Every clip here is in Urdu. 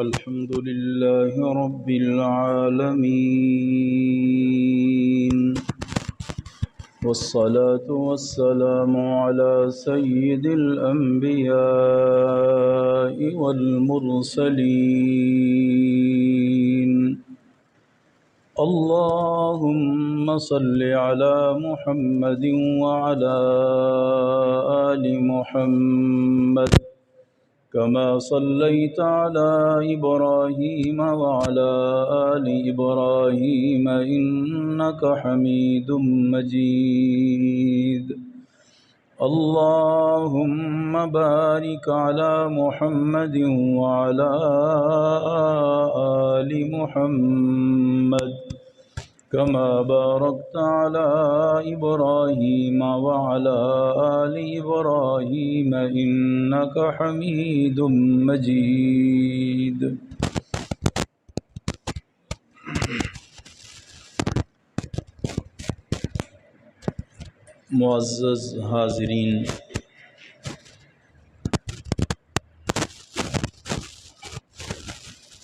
الحمد لله رب العالمين، والصلاة والسلام على سيد الأنبياء والمرسلين. اللهم صل على محمد وعلى آل محمد كما صليت على إبراهيم وعلى آل إبراهيم إنك حميد مجيد. اللهم بارك على محمد وعلى آل محمد كما باركت على إبراهيم وعلى آل إبراهيم إنك حميد مجيد. معزز حاضرین،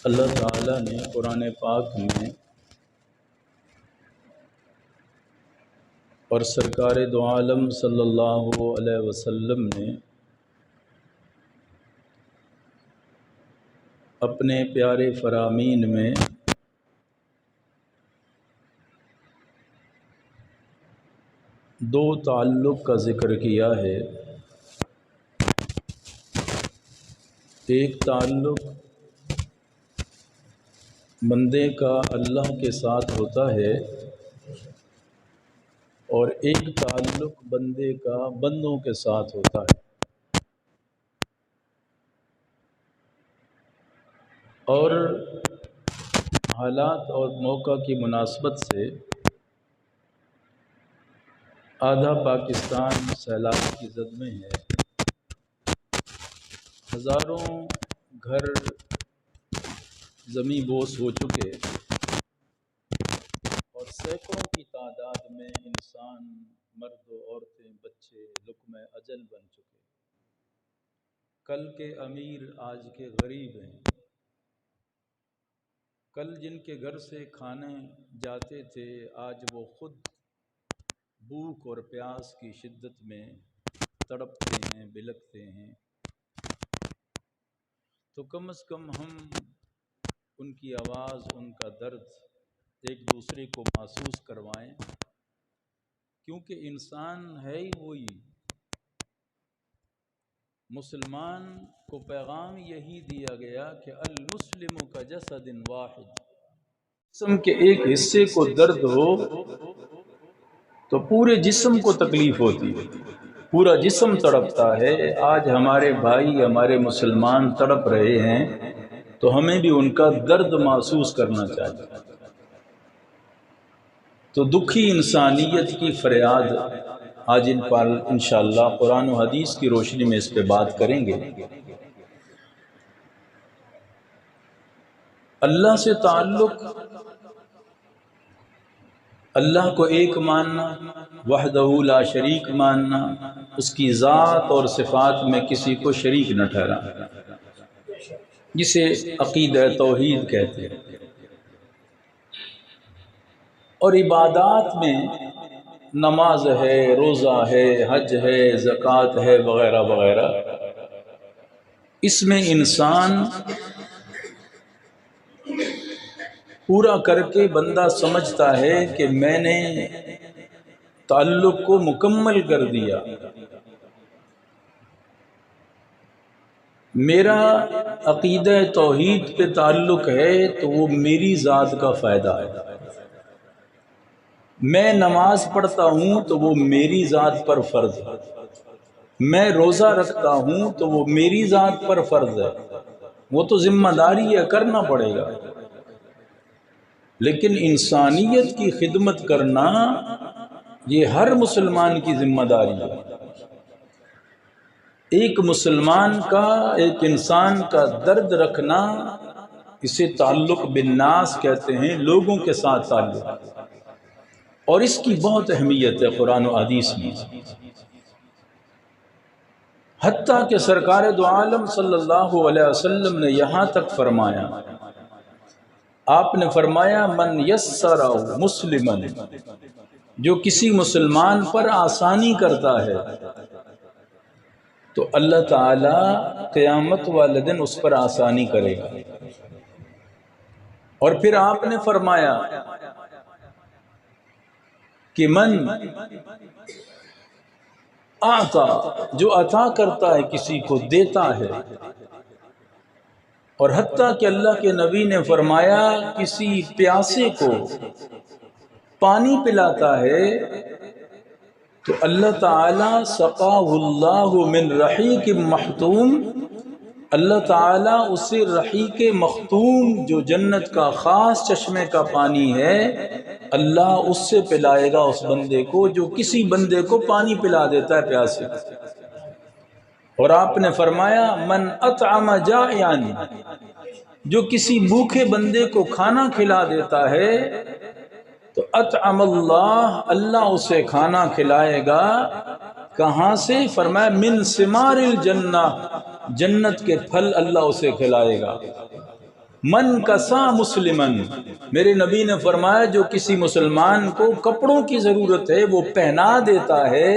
اللہ تعالیٰ نے قرآن پاک میں اور سرکار دو عالم صلی اللہ علیہ وسلم نے اپنے پیارے فرامین میں دو تعلق کا ذکر کیا ہے. ایک تعلق بندے کا اللہ کے ساتھ ہوتا ہے اور ایک تعلق بندے کا بندوں کے ساتھ ہوتا ہے. اور حالات اور موقع کی مناسبت سے آدھا پاکستان سیلاب کی زد میں ہے. ہزاروں گھر زمیں بوس ہو چکے اور سینکڑوں کی تعداد میں انسان، مرد و عورتیں، بچے لقمہ اجل بن چکے. کل کے امیر آج کے غریب ہیں. کل جن کے گھر سے کھانے جاتے تھے آج وہ خود بھوک اور پیاس کی شدت میں تڑپتے ہیں، بلکتے ہیں. تو کم از کم ہم ان کی آواز، ان کا درد ایک دوسرے کو محسوس کروائیں، کیونکہ انسان ہے ہی وہی. مسلمان کو پیغام یہی دیا گیا کہ المسلم کا جسد واحد، جسم کے ایک حصے کو درد ہو تو پورے جسم کو تکلیف ہوتی ہے، پورا جسم تڑپتا ہے. آج ہمارے بھائی، ہمارے مسلمان تڑپ رہے ہیں تو ہمیں بھی ان کا درد محسوس کرنا چاہیے. تو دکھی انسانیت کی فریاد آج انشاءاللہ قرآن و حدیث کی روشنی میں اس پہ بات کریں گے. اللہ سے تعلق، اللہ کو ایک ماننا، وحدہ لا شریک ماننا، اس کی ذات اور صفات میں کسی کو شریک نہ ٹھہرانا، جسے عقیدہ توحید کہتے ہیں. اور عبادات میں نماز ہے، روزہ ہے، حج ہے، زکوٰۃ ہے، وغیرہ وغیرہ. اس میں انسان پورا کر کے بندہ سمجھتا ہے کہ میں نے تعلق کو مکمل کر دیا. میرا عقیدہ توحید پہ تعلق ہے تو وہ میری ذات کا فائدہ ہے. میں نماز پڑھتا ہوں تو وہ میری ذات پر فرض ہے. میں روزہ رکھتا ہوں تو وہ میری ذات پر فرض ہے. وہ تو ذمہ داری ہے، کرنا پڑے گا. لیکن انسانیت کی خدمت کرنا یہ ہر مسلمان کی ذمہ داری ہے. ایک مسلمان کا، ایک انسان کا درد رکھنا، اسے تعلق بالناس کہتے ہیں، لوگوں کے ساتھ تعلق. اور اس کی بہت اہمیت ہے قرآن و حدیث میں. حتیٰ کہ سرکار دو عالم صلی اللہ علیہ وسلم نے یہاں تک فرمایا، آپ نے فرمایا من یسر مسلمن، جو کسی مسلمان پر آسانی کرتا ہے تو اللہ تعالی قیامت والے دن اس پر آسانی کرے گا۔ اور پھر آپ نے فرمایا کہ من آتا، جو عطا کرتا ہے کسی کو دیتا ہے، اور حتیٰ کہ اللہ کے نبی نے فرمایا کسی پیاسے کو پانی پلاتا ہے تو اللہ تعالی سقاہ اللہ من رحیق مختوم، اللہ تعالیٰ اسے رحیق مختوم جو جنت کا خاص چشمے کا پانی ہے، اللہ اس سے پلائے گا اس بندے کو جو کسی بندے کو پانی پلا دیتا ہے پیاسے۔ اور آپ نے فرمایا من اطعم جائعا، جو کسی بھوکے بندے کو کھانا کھلا دیتا ہے تو اطعم اللہ، اللہ اسے کھانا کھلائے گا۔ کہاں سے؟ فرمایا من ثمار الجنہ، جنت کے پھل اللہ اسے کھلائے گا۔ من کسا مسلمن، میرے نبی نے فرمایا جو کسی مسلمان کو کپڑوں کی ضرورت ہے وہ پہنا دیتا ہے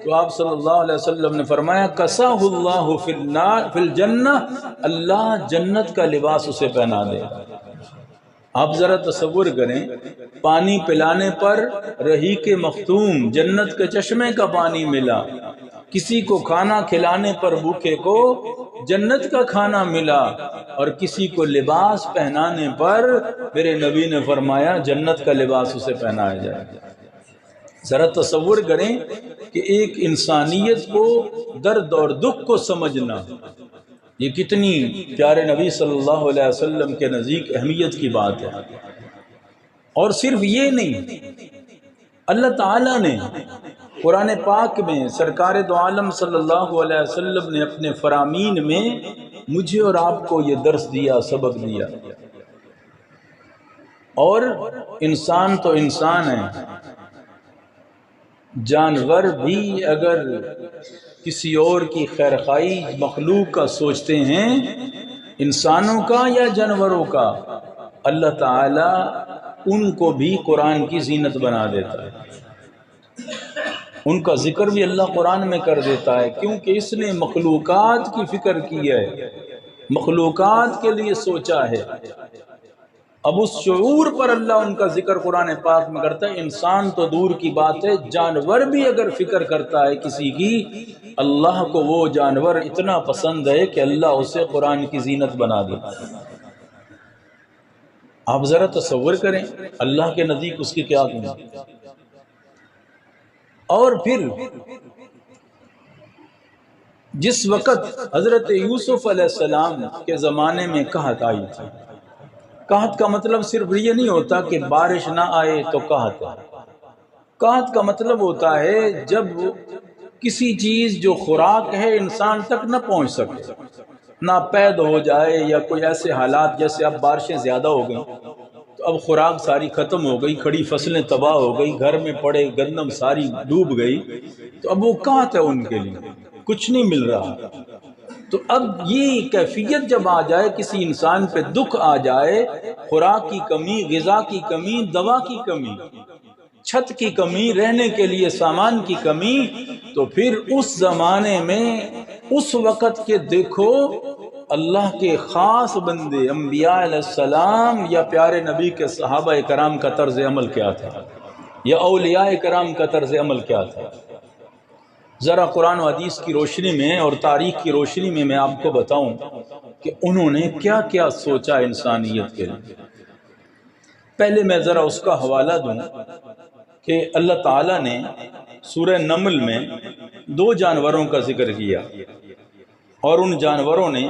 تو آپ صلی اللہ علیہ وسلم نے فرمایا کساہ اللہ فی الجنہ، اللہ جنت کا لباس اسے پہنا دے گا۔ آپ ذرا تصور کریں، پانی پلانے پر رحیق مختوم جنت کے چشمے کا پانی ملا، کسی کو کھانا کھلانے پر بھوکے کو جنت کا کھانا ملا، اور کسی کو لباس پہنانے پر میرے نبی نے فرمایا جنت کا لباس اسے پہنایا جائے گا۔ ذرا تصور کریں کہ ایک انسانیت کو درد اور دکھ کو سمجھنا یہ کتنی پیارے نبی صلی اللہ علیہ وسلم کے نزدیک اہمیت کی بات ہے۔ اور صرف یہ نہیں، اللہ تعالیٰ نے قرآن پاک میں سرکار دو عالم صلی اللہ علیہ وسلم نے اپنے فرامین میں مجھے اور آپ کو یہ درس دیا، سبق دیا۔ اور انسان تو انسان ہے، جانور بھی اگر کسی اور کی خیرخواہی مخلوق کا سوچتے ہیں، انسانوں کا یا جانوروں کا، اللہ تعالیٰ ان کو بھی قرآن کی زینت بنا دیتا ہے، ان کا ذکر بھی اللہ قرآن میں کر دیتا ہے، کیونکہ اس نے مخلوقات کی فکر کی ہے، مخلوقات کے لیے سوچا ہے۔ اب اس شعور پر اللہ ان کا ذکر قرآن پاک میں کرتا ہے۔ انسان تو دور کی بات ہے، جانور بھی اگر فکر کرتا ہے کسی کی، اللہ کو وہ جانور اتنا پسند ہے کہ اللہ اسے قرآن کی زینت بنا دیتا ہے۔ آپ ذرا تصور کریں اللہ کے نزدیک اس کی کیا قیمت۔ اور پھر جس وقت حضرت یوسف علیہ السلام کے زمانے میں قحط آئی تھی، قحط کا مطلب صرف یہ نہیں ہوتا کہ بارش نہ آئے تو قحط ہے، قحط کا مطلب ہوتا ہے جب کسی چیز جو خوراک ہے انسان تک نہ پہنچ سکے، ناپید ہو جائے، یا کوئی ایسے حالات جیسے اب بارشیں زیادہ ہو گئیں تو اب خوراک ساری ختم ہو گئی، کھڑی فصلیں تباہ ہو گئی، گھر میں پڑے گندم ساری ڈوب گئی، تو اب وہ قحط ہے، ان کے لیے کچھ نہیں مل رہا۔ تو اب یہ کیفیت جب آ جائے، کسی انسان پہ دکھ آ جائے، خوراک کی کمی، غذا کی کمی، دوا کی کمی، چھت کی کمی، رہنے کے لیے سامان کی کمی، تو پھر اس زمانے میں اس وقت کے دیکھو اللہ کے خاص بندے انبیاء علیہ السلام یا پیارے نبی کے صحابہ کرام کا طرز عمل کیا تھا، یا اولیاء کرام کا طرز عمل کیا تھا۔ ذرا قرآن و حدیث کی روشنی میں اور تاریخ کی روشنی میں آپ کو بتاؤں کہ انہوں نے کیا کیا سوچا انسانیت کے لیے۔ پہلے میں ذرا اس کا حوالہ دوں کہ اللہ تعالیٰ نے سورہ نمل میں 2 جانوروں کا ذکر کیا، اور ان جانوروں نے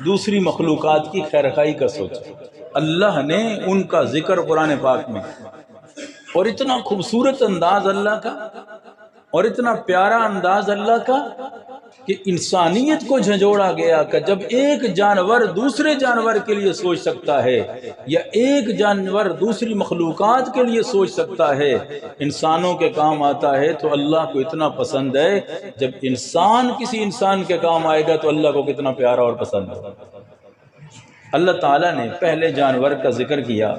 دوسری مخلوقات کی خیرخواہی کا سوچا۔ اللہ نے ان کا ذکر قرآن پاک میں، اور اتنا خوبصورت انداز اللہ کا، اور اتنا پیارا انداز اللہ کا کہ انسانیت کو جھنجھوڑا گیا کہ جب ایک جانور دوسرے جانور کے لیے سوچ سکتا ہے یا ایک جانور دوسری مخلوقات کے لیے سوچ سکتا ہے، انسانوں کے کام آتا ہے، تو اللہ کو اتنا پسند ہے جب انسان کسی انسان کے کام آئے گا تو اللہ کو کتنا پیارا اور پسند ہے۔ اللہ تعالیٰ نے پہلے جانور کا ذکر کیا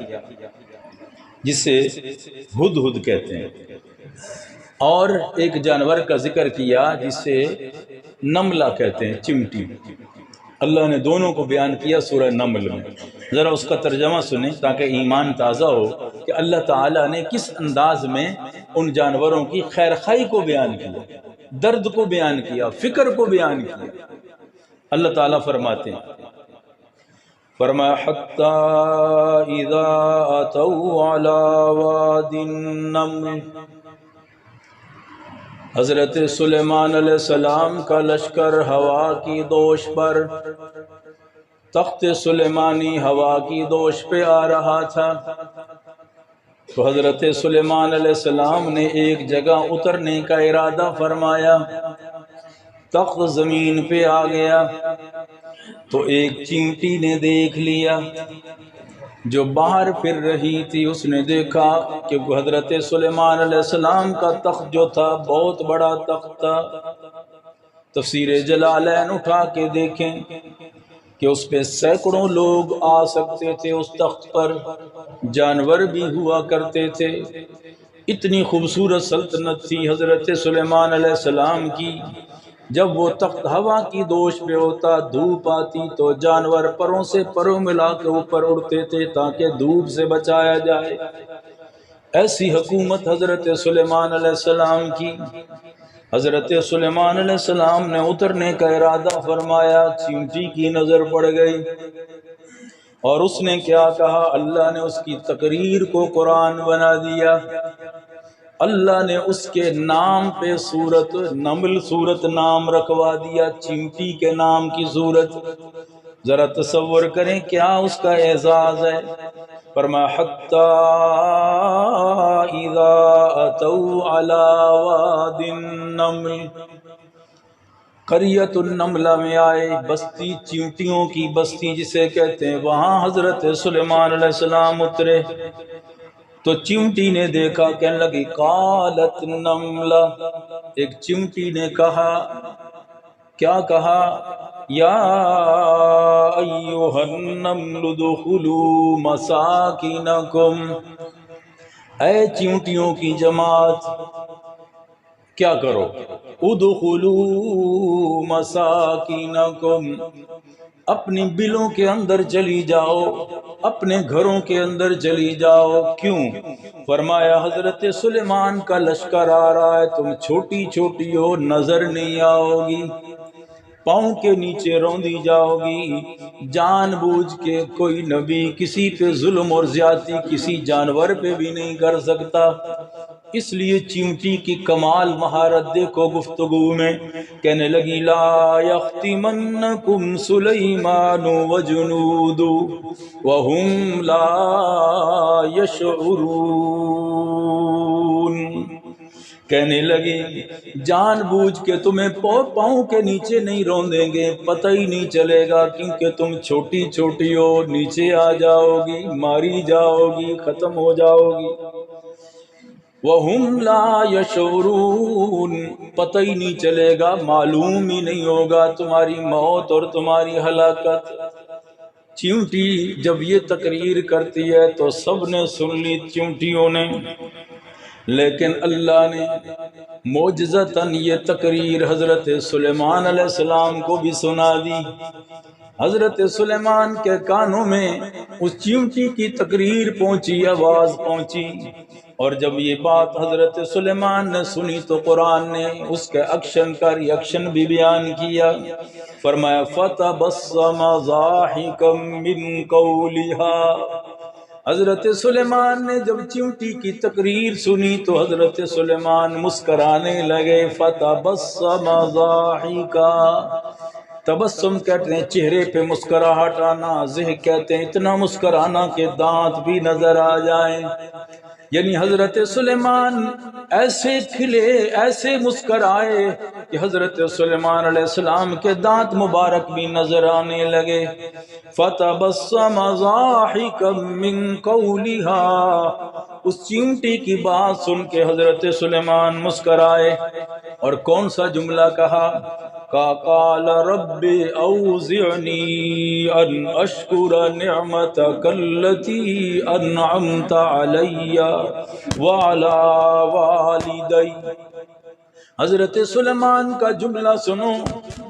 جسے ہدہد کہتے ہیں، اور ایک جانور کا ذکر کیا جسے نملہ کہتے ہیں، چمٹی۔ اللہ نے دونوں کو بیان کیا سورہ نمل میں۔ ذرا اس کا ترجمہ سنیں تاکہ ایمان تازہ ہو کہ اللہ تعالیٰ نے کس انداز میں ان جانوروں کی خیر خواہی کو بیان کیا، درد کو بیان کیا، فکر کو بیان کیا۔ اللہ تعالیٰ فرماتے ہیں، فرمایا حَتَّى إِذَا أَتَوْا عَلَى وَادِ النَّمْلِ، حضرت سلیمان علیہ السلام کا لشکر ہوا کی دوش پر، تخت سلیمانی ہوا کی دوش پہ آ رہا تھا، تو حضرت سلیمان علیہ السلام نے ایک جگہ اترنے کا ارادہ فرمایا۔ تخت زمین پہ آ گیا تو ایک چیونٹی نے دیکھ لیا جو باہر پھر رہی تھی، اس نے دیکھا کہ حضرت سلیمان علیہ السلام کا تخت جو تھا بہت بڑا تخت تھا۔ تفسیر جلالین اٹھا کے دیکھیں کہ اس پہ سینکڑوں لوگ آ سکتے تھے، اس تخت پر جانور بھی ہوا کرتے تھے۔ اتنی خوبصورت سلطنت تھی حضرت سلیمان علیہ السلام کی۔ جب وہ تخت ہوا کی دوش پہ ہوتا، دھوپ آتی تو جانور پروں سے پروں ملا کے اوپر اڑتے تھے تاکہ دھوپ سے بچایا جائے۔ ایسی حکومت حضرت سلیمان علیہ السلام کی۔ حضرت سلیمان علیہ السلام نے اترنے کا ارادہ فرمایا، چیونٹی کی نظر پڑ گئی اور اس نے کیا کہا، اللہ نے اس کی تقریر کو قرآن بنا دیا۔ اللہ نے اس کے نام پہ سورت نمل سورت نام رکھوا دیا، چیونٹی کے نام کی سورت۔ ذرا تصور کریں کیا اس کا اعزاز ہے۔ فرمایا حتی اذا اتوا علی واد النمل، قریۃ النملہ میں آئے، بستی چیونٹیوں کی بستی جسے کہتے ہیں، وہاں حضرت سلیمان علیہ السلام اترے تو چیونٹی نے دیکھا، کہنے لگی قالت نملہ، ایک چیونٹی نے کہا، کیا کہا، یا ایھا النمل ادخلوا مساکنکم، اے چیونٹیوں کی جماعت کیا کرو، ادخلوا مساکنکم، اپنی بلوں کے اندر چلی جاؤ، اپنے گھروں کے اندر چلی جاؤ۔ کیوں؟ فرمایا حضرت سلیمان کا لشکر آ رہا ہے، تم چھوٹی چھوٹی ہو، نظر نہیں آؤ گی، پاؤں کے نیچے روندی جاؤ گی۔ جان بوجھ کے کوئی نبی کسی پہ ظلم اور زیادتی کسی جانور پہ بھی نہیں کر سکتا، اس لیے چیونٹی کی کمال مہارت دیکھو گفتگو میں، کہنے لگی لا یختمنکم سلیمان وجنود وہم لا یشعرون، کہنے لگی جان بوجھ کے تمہیں پاؤں کے نیچے نہیں روندیں گے، پتہ ہی نہیں چلے گا، کیونکہ تم چھوٹی چھوٹی ہو، نیچے آ جاؤ گی، ماری جاؤ گی، ختم ہو جاؤ گی۔ وَهُمْ لَا يَشْعُرُونَ، پتہ ہی نہیں چلے گا، معلوم ہی نہیں ہوگا تمہاری موت اور تمہاری ہلاکت۔ چیونٹی جب یہ تقریر کرتی ہے تو سب نے سن لی چیونٹیوں نے، لیکن اللہ نے معجزتاً یہ تقریر حضرت سلیمان علیہ السلام کو بھی سنا دی۔ حضرت سلیمان کے کانوں میں اس چیونٹی کی تقریر پہنچی، آواز پہنچی، اور جب یہ بات حضرت سلیمان نے سنی تو قرآن نے اس کے ایکشن کا ریئیکشن بھی بیان کیا۔ فرمایا فَتَبَسَّمَ ضَاحِكًا مِّن قَوْلِهَا، حضرت سلیمان نے جب چیونٹی کی تقریر سنی تو حضرت سلیمان مسکرانے لگے۔ فَتَبَسَّمَ ضَاحِكًا، تبسم کہتے ہیں چہرے پہ مسکراہٹ آنا، ضحک کہتے ہیں اتنا مسکرانا کہ دانت بھی نظر آ جائیں۔ یعنی حضرت سلیمان ایسے کھلے، ایسے مسکرائے کہ حضرت سلیمان علیہ السلام کے دانت مبارک بھی نظر آنے لگے۔ فَتَبَسَّمَ ضَاحِكًا مِّن قَوْلِهَا، اس چیونٹی کی بات سن کے حضرت سلیمان مسکرائے، اور کون سا جملہ کہا؟ قَالَ رَبِّ أَوْزِعْنِي أَنْ أَشْكُرَ نِعْمَتَكَ الَّتِي أَنْعَمْتَ عَلَيَّ وَعَلَى وَالِدَيَّ۔ حضرت سلیمان کا جملہ سنو،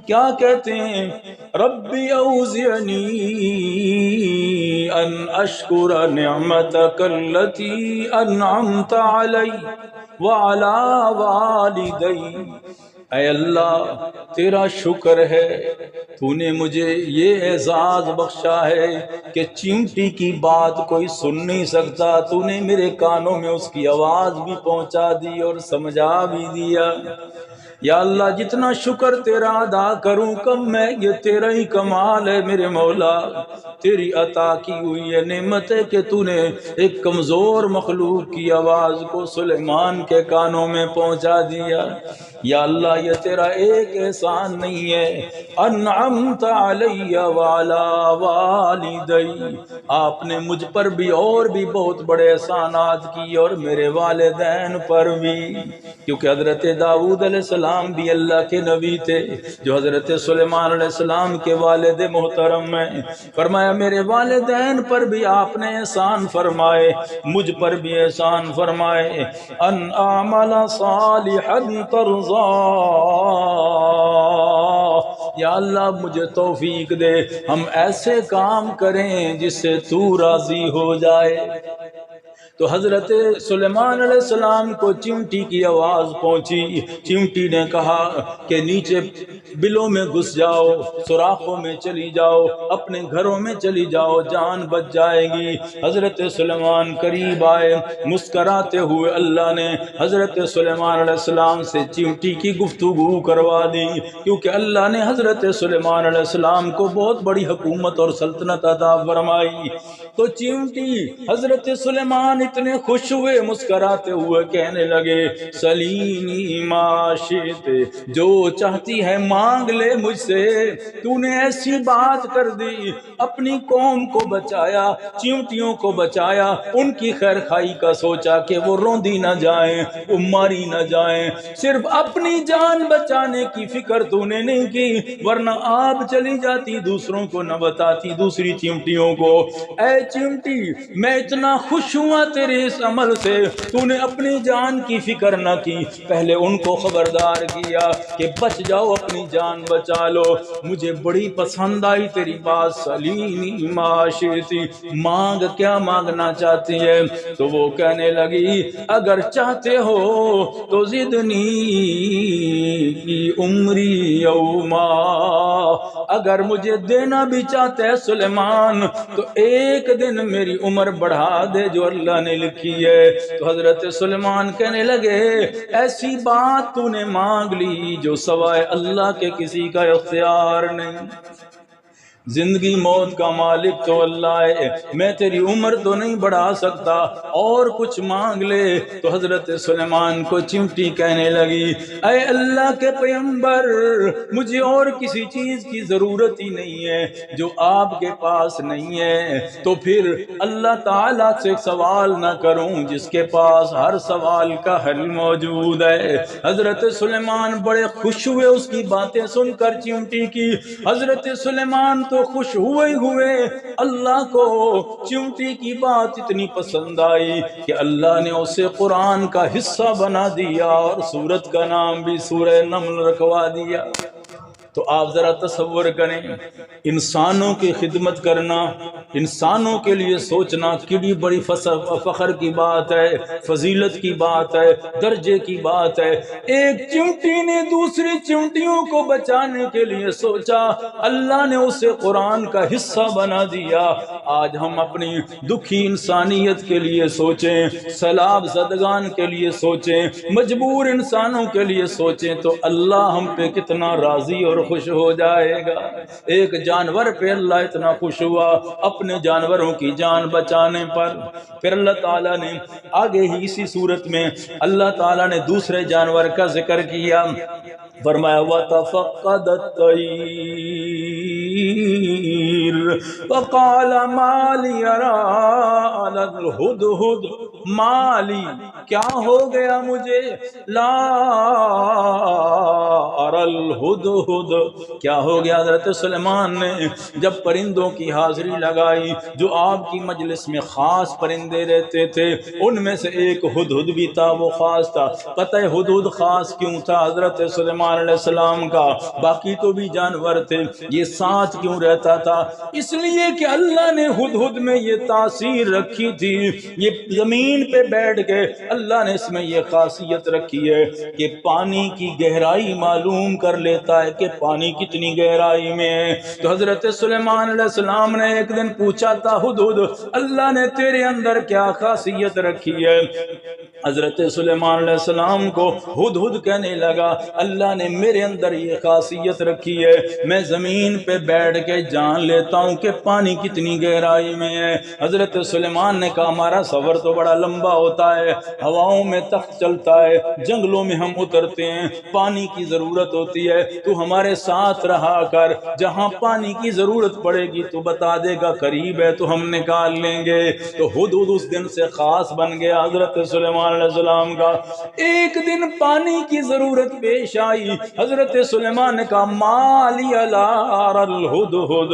کیا کہتے ہیں؟ ربی اوزعنی ان اشکر نعمتک التی انعمت علی وعلی والدی۔ اے اللہ تیرا شکر ہے، تو نے مجھے یہ اعزاز بخشا ہے کہ چیونٹی کی بات کوئی سن نہیں سکتا، تو نے میرے کانوں میں اس کی آواز بھی پہنچا دی اور سمجھا بھی دیا۔ یا اللہ جتنا شکر تیرا ادا کروں کم میں، یہ تیرا ہی کمال ہے میرے مولا، تیری عطا کی ہوئی ہے نعمت ہے کہ تو نے ایک کمزور مخلوق کی آواز کو سلیمان کے کانوں میں پہنچا دیا۔ یا اللہ یہ تیرا ایک احسان نہیں ہے، انعمت علی وعلی والدی، آپ نے مجھ پر بھی اور بھی بہت بڑے احسانات کی اور میرے والدین پر بھی، کیونکہ حضرت داؤد علیہ السلام بھی اللہ کے نبی تھے جو حضرت سلیمان علیہ السلام کے والد محترم ہیں۔ فرمایا میرے والدین پر بھی آپ نے احسان فرمائے، مجھ پر بھی احسان فرمائے، ان اعمل صالحا ترضا، یا اللہ مجھے توفیق دے ہم ایسے کام کریں جس سے تو راضی ہو جائے۔ تو حضرت سلیمان علیہ السلام کو چیونٹی کی آواز پہنچی، چیونٹی نے کہا کہ نیچے بلوں میں گھس جاؤ، سوراخوں میں چلی جاؤ، اپنے گھروں میں چلی جاؤ، جان بچ جائے گی۔ حضرت سلیمان قریب آئے، مسکراتے ہوئے اللہ نے حضرت سلیمان علیہ السلام سے چیونٹی کی گفتگو کروا دی، کیونکہ اللہ نے حضرت سلیمان علیہ السلام کو بہت بڑی حکومت اور سلطنت عطا فرمائی۔ تو چیونٹی حضرت سلیمان اتنے خوش ہوئے، مسکراتے ہوئے کہنے لگے سلینی ما شئت، جو چاہتی ہے مانگ لے مجھ سے، تو نے ایسی بات کر دی، اپنی قوم کو بچایا، چیونٹیوں کو بچایا، ان کی خیر خائی کا سوچا کہ وہ روندی نہ جائیں، وہ ماری نہ جائیں، صرف اپنی جان بچانے کی فکر تو نے نہیں کی، ورنہ آپ چلی جاتی دوسروں کو نہ بتاتی، دوسری چیونٹیوں کو۔ اے چیونٹی میں اتنا خوش ہوا تیرے اس عمل سے، تو نے اپنی جان کی فکر نہ کی، پہلے ان کو خبردار کیا کہ بچ جاؤ، اپنی جان بچا لو۔ مجھے بڑی پسند آئی تیری بات، سلینی ما شئتی، مانگ کیا مانگنا چاہتی ہے؟ تو وہ کہنے لگی اگر چاہتے ہو تو زدنی عمری یوما، اگر مجھے دینا بھی چاہتے ہے سلیمان تو ایک دن میری عمر بڑھا دے جو اللہ نے لکھی ہے۔ تو حضرت سلیمان کہنے لگے ایسی بات تو نے مانگ لی جو سوائے اللہ کے کسی کا اختیار نہیں، زندگی موت کا مالک تو اللہ ہے، میں تیری عمر تو نہیں بڑھا سکتا، اور کچھ مانگ لے۔ تو حضرت سلیمان کو چیونٹی کہنے لگی اے اللہ کے پیغمبر، مجھے اور کسی چیز کی ضرورت ہی نہیں ہے جو آپ کے پاس نہیں ہے، تو پھر اللہ تعالیٰ سے سوال نہ کروں جس کے پاس ہر سوال کا حل موجود ہے۔ حضرت سلیمان بڑے خوش ہوئے اس کی باتیں سن کر چیونٹی کی۔ حضرت سلیمان تو خوش ہوئے اللہ کو چیونٹی کی بات اتنی پسند آئی کہ اللہ نے اسے قرآن کا حصہ بنا دیا اور سورت کا نام بھی سورہ نمل رکھوا دیا۔ تو آپ ذرا تصور کریں، انسانوں کی خدمت کرنا، انسانوں کے لیے سوچنا کتنی بڑی فخر کی بات ہے، فضیلت کی بات ہے، درجے کی بات ہے۔ ایک چیونٹی نے دوسری چیونٹیوں کو بچانے کے لیے سوچا، اللہ نے اسے قرآن کا حصہ بنا دیا۔ آج ہم اپنی دکھی انسانیت کے لیے سوچیں، سیلاب زدگان کے لیے سوچیں، مجبور انسانوں کے لیے سوچیں تو اللہ ہم پہ کتنا راضی اور خوش ہو جائے گا۔ ایک جانور پہ اللہ اتنا خوش ہوا اپنے جانوروں کی جان بچانے پر، پھر اللہ تعالیٰ نے آگے ہی اسی صورت میں اللہ تعالیٰ نے دوسرے جانور کا ذکر کیا، فرمایا وَتَفَقَّدَ الطَّيْرَ وَقَالَ مَا لِيَ أَرَىٰ عَلَى الْهُدْهُدْ، مالی کیا ہو گیا مجھے، لا ارى الهدهد، کیا ہو گیا؟ حضرت سلیمان نے جب پرندوں کی حاضری لگائی، جو آپ کی مجلس میں خاص پرندے رہتے تھے ان میں سے ایک ہدہد بھی تھا، وہ خاص تھا۔ پتہ ہے ہدہد خاص کیوں تھا حضرت سلیمان علیہ السلام کا؟ باقی تو بھی جانور تھے، یہ ساتھ کیوں رہتا تھا؟ اس لیے کہ اللہ نے ہدہد میں یہ تاثیر رکھی تھی، یہ زمین پہ بیٹھ کے اللہ نے اس میں یہ خاصیت رکھی ہے کہ پانی کی گہرائی معلوم کر لیتا ہے کہ پانی کتنی گہرائی میں ہے۔ تو حضرت سلیمان علیہ السلام نے ایک دن پوچھا تھا ہدہد اللہ نے تیرے اندر کیا خاصیت رکھی ہے؟ حضرت سلیمان علیہ السلام کو ہدہد کہنے لگا اللہ نے میرے اندر یہ خاصیت رکھی ہے، میں زمین پہ بیٹھ کے جان لیتا ہوں کہ پانی کتنی گہرائی میں ہے۔ حضرت سلیمان نے کہا ہمارا سفر تو بڑا لمبا ہوتا ہے، ہواؤں میں تخت چلتا ہے، جنگلوں میں ہم اترتے ہیں، پانی کی ضرورت ہوتی ہے، تو ہمارے ساتھ رہا کر، جہاں پانی کی ضرورت پڑے گی تو بتا دے گا، قریب ہے تو ہم نکال لیں گے۔ تو ہدہد اس دن سے خاص بن گیا حضرت سلیمان علیہ السلام کا۔ ایک دن پانی کی ضرورت پیش آئی، حضرت سلیمان نے کہا ما لی لا اری الہدہد،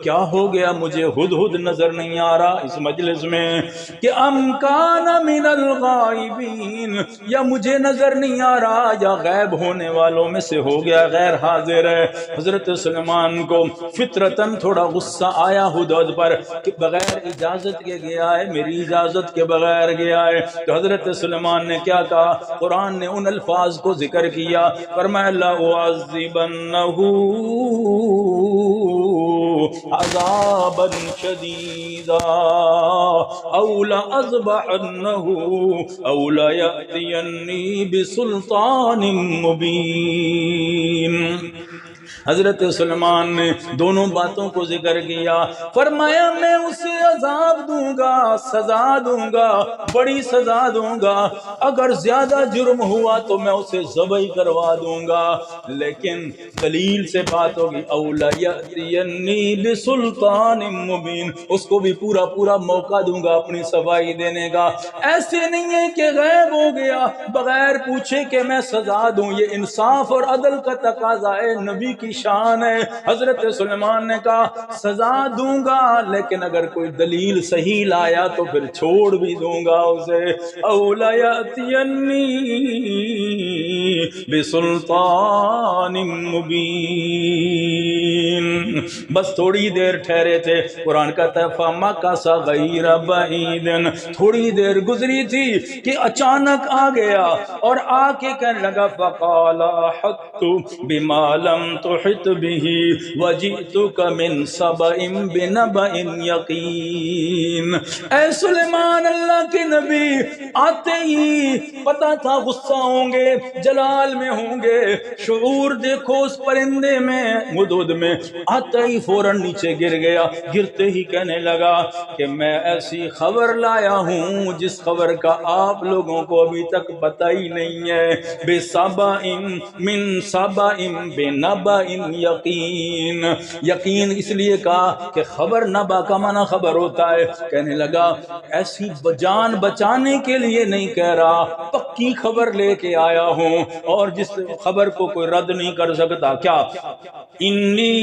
کیا ہو گیا مجھے ہدہد نظر نہیں آ رہا اس مجلس میں، کہ ام کان من الغائبین، یا مجھے نظر نہیں آ رہا یا غائب ہونے والوں میں سے ہو گیا، غیر حاضر ہے۔ حضرت سلیمان کو فطرتاً تھوڑا غصہ آیا ہدہد پر کہ بغیر اجازت کے گیا ہے، میری اجازت کے بغیر گیا ہے۔ تو حضرت سلیمان نے کیا کہا؟ قرآن نے ان الفاظ کو ذکر کیا، فرمایا لَأُعَذِّبَنَّهُ عذابا شدیدا او لأذبحنه او ليأتيني بسلطان مبین۔ حضرت سلیمان نے دونوں باتوں کو ذکر کیا، فرمایا میں اسے عذاب دوں گا، سزا دوں گا، بڑی سزا دوں گا، اگر زیادہ جرم ہوا تو میں اسے ذبح کروا دوں گا، لیکن دلیل سے بات ہوگی، اولا یأتینی بسلطان مبین، اس کو بھی پورا پورا موقع دوں گا اپنی صفائی دینے کا۔ ایسے نہیں ہے کہ غائب ہو گیا بغیر پوچھے کہ میں سزا دوں، یہ انصاف اور عدل کا تقاضا ہے، نبی کی شان ہے۔ حضرت سلیمان نے کہا سزا دوں گا لیکن اگر کوئی دلیل صحیح لایا تو پھر چھوڑ بھی دوں گا اسے، اولا یأتینی بسلطان مبین۔ بس تھوڑی دیر ٹھہرے تھے، قرآن کہتا ہے فَمَكَثَ غَيْرَ بَعِيدٍ، تھوڑی دیر گزری تھی کہ اچانک آ گیا اور آ کے کہنے لگا فَقَالَ أَحَطتُ بِمَا لَمْ تُحِطْ بِهِ وَجِئْتُكَ مِنْ سَبَإٍ بِنَبَإٍ یقین۔ اے سلیمان اللہ کے نبی، آتے ہی پتا تھا غصہ ہوں گے، جلال میں ہوں گے، شعور دیکھو اس پرندے میں، ہدہد میں، آتا ہی فوراً نیچے گر گیا، گرتے ہی کہنے لگا کہ میں ایسی خبر لایا ہوں جس خبر کا آپ لوگوں کو ابھی تک پتہ ہی نہیں ہے، بِسَبَإٍ مِّن سَبَإٍ بِنَبَإٍ یقین۔ یقین اس لیے کہا کہ خبر نبا کا معنی خبر ہوتا ہے، کہنے لگا ایسی جان بچانے کے لیے نہیں کہہ رہا، پکی خبر لے کے آیا ہوں، اور جس خبر کو کوئی رد نہیں کر سکتا۔ کیا؟ انی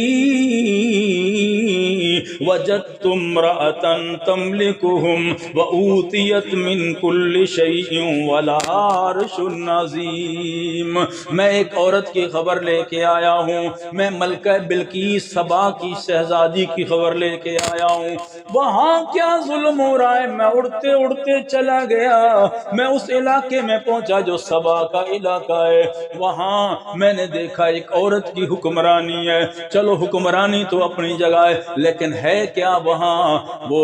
وجدت امرأة تملکہم وأوتیت من کل شیء ولہا عرش عظیم۔ میں ایک عورت کی خبر لے کے آیا ہوں، میں ملکہ بلقیس سبا کی شہزادی کی خبر لے کے آیا ہوں، وہاں کیا ظلم ہو رہا ہے، میں اڑتے اڑتے چلا گیا، میں اس علاقے میں پہنچا جو سبا کا علاقہ ہے، وہاں میں نے دیکھا ایک عورت کی حکمرانی ہے، چلو حکمرانی تو اپنی جگہ ہے، لیکن ہے کیا وہ وہاں وہ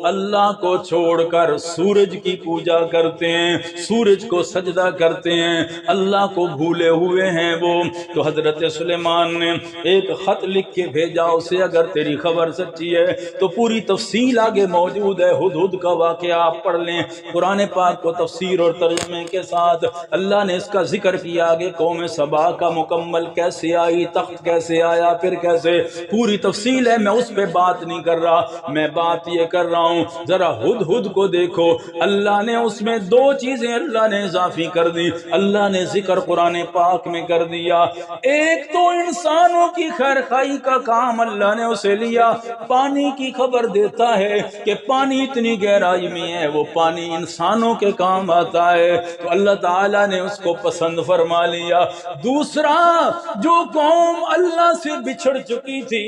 اللہ کو چھوڑ کر سورج کی پوجا کرتے ہیں، سورج کو سجدہ کرتے ہیں، اللہ کو بھولے ہوئے ہیں وہ۔ تو حضرت سلیمان نے ایک خط لکھ کے بھیجا اسے، اگر تیری خبر سچی ہے تو پوری تفصیل آگے موجود ہے، ہدہد کا واقعہ آپ پڑھ لیں قرآن پاک کو تفسیر اور ترجمے کے ساتھ۔ اللہ نے اس کا ذکر کیا آگے، قوم سبا کا مکمل کیسے آئی، تخت کیسے آیا، پھر کیسے، پوری تفصیل ہے، میں اس پہ بات نہیں کر رہا، میں بات یہ کر رہا ہوں ذرا ہدہد کو دیکھو۔ اللہ نے اس میں دو چیزیں اللہ نے اضافی کر دی، اللہ نے ذکر قرآن پاک میں کر دیا۔ ایک تو انسانوں کی خیر خواہی کا کام اللہ نے اسے لیا، پانی کی خبر دیتا ہے کہ پانی اتنی گہرائی میں ہے، وہ پانی انسانوں کے کام آتا ہے، تو اللہ تعالیٰ نے اس کو پسند فرما لیا۔ دوسرا، جو قوم اللہ سے بچھڑ چکی تھی،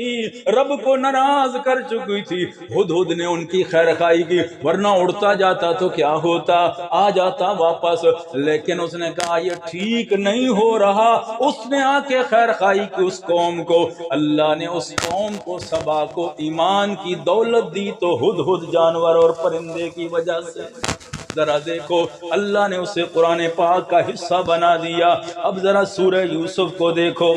رب کو ناراض کر چکی تھی، ہدہد نے ان کی خیر خواہی کی، ورنہ اڑتا جاتا تو کیا ہوتا، آ جاتا واپس، لیکن اس نے کہا یہ ٹھیک نہیں ہو رہا، اس نے آ کے خیر خواہی کی اس قوم کو۔ اللہ نے اس قوم کو، سبا کو، ایمان کی دولت دی تو ہدہد جانور اور پرندے کی وجہ سے۔ ذرا دیکھو اللہ نے اسے قرآن پاک کا حصہ بنا دیا۔ اب ذرا سورہ یوسف کو دیکھو،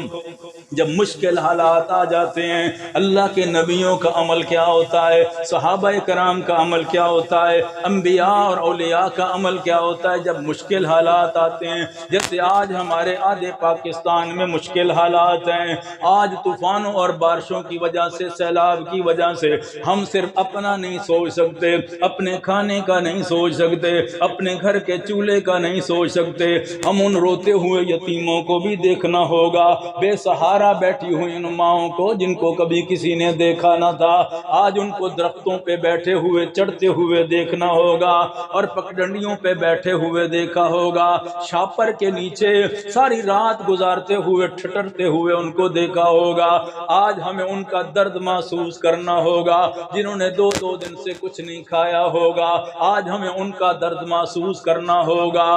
جب مشکل حالات آ جاتے ہیں اللہ کے نبیوں کا عمل کیا ہوتا ہے، صحابہ کرام کا عمل کیا ہوتا ہے، انبیاء اور اولیاء کا عمل کیا ہوتا ہے جب مشکل حالات آتے ہیں۔ جیسے آج ہمارے آدھے پاکستان میں مشکل حالات ہیں، آج طوفانوں اور بارشوں کی وجہ سے، سیلاب کی وجہ سے ہم صرف اپنا نہیں سوچ سکتے، اپنے کھانے کا نہیں سوچ سکتے، اپنے گھر کے چولہے کا نہیں سوچ سکتے، ہم ان روتے ہوئے یتیموں کو بھی دیکھنا ہوگا، بے سہارا بیٹھی ہوئی ان ماؤں کو جن کو کبھی کسی نے دیکھا نہ تھا، آج ان کو درختوں پہ بیٹھے ہوئے، چڑھتے ہوئے دیکھنا ہوگا، اور پگڈنڈیوں پہ بیٹھے ہوئے دیکھا ہوگا، شاپر کے نیچے ساری رات گزارتے ہوئے، ٹھٹرتے ہوئے ان کو دیکھا ہوگا۔ آج ہمیں ان کا درد محسوس کرنا ہوگا، جنہوں نے دو دن سے کچھ نہیں کھایا ہوگا، آج ہمیں ان کا درد محسوس کرنا ہوگا،